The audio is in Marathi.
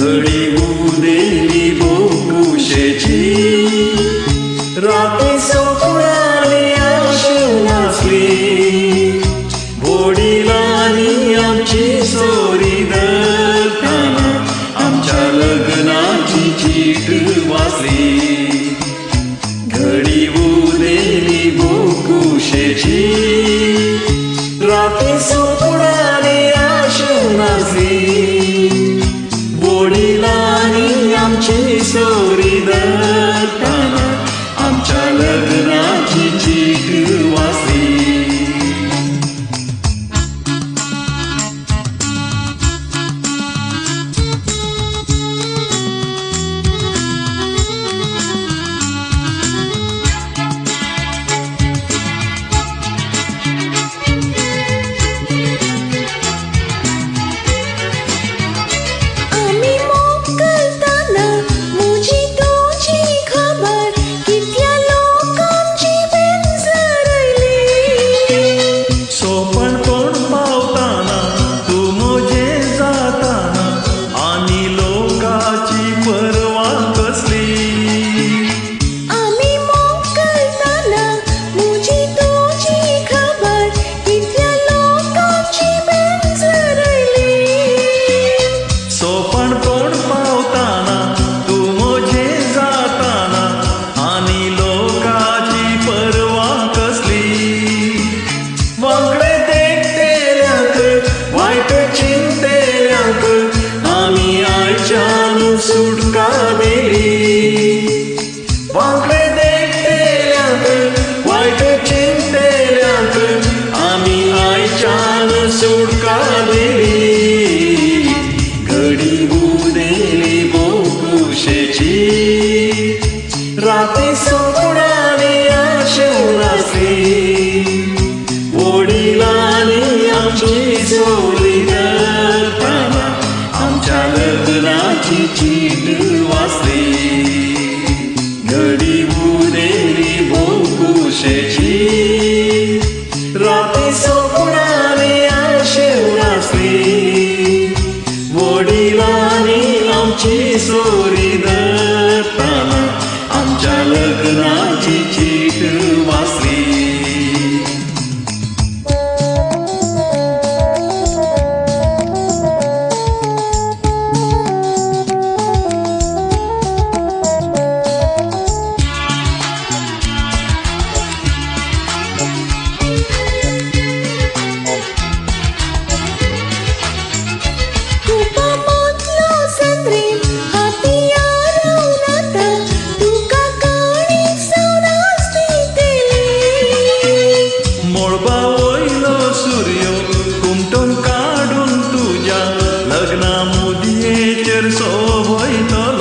घडी उदेली बोकुशेची राती सोपणाली आशनासली वडिलांनी आमची सोरी धरताना आमच्या लग्नाची चीट वाचली घडी उदेली बोकुशेची राती सोपणाली आशनासली वडिलांनी आमची सोरी धरताना आमच्या लग्नाची चीट वाचली सुटका दिली वाकडे देखतेल्याक वाईट चिंतेल्याक आम्ही आईच्यान सुटका दिली घडी उदेली बोकुशेची राती सोपणाली आशनासली वडिलांनी आमची सोरी धरताना आमच्या लग्नाची चीट वाचली घडी उदेली बोकुशेची राती सोपणाली आशनासली वडिलांनी आमची सोरी धरताना आमच्या लग्नाची चीट वाचली लग्ना मुदयेचेर सोबयतो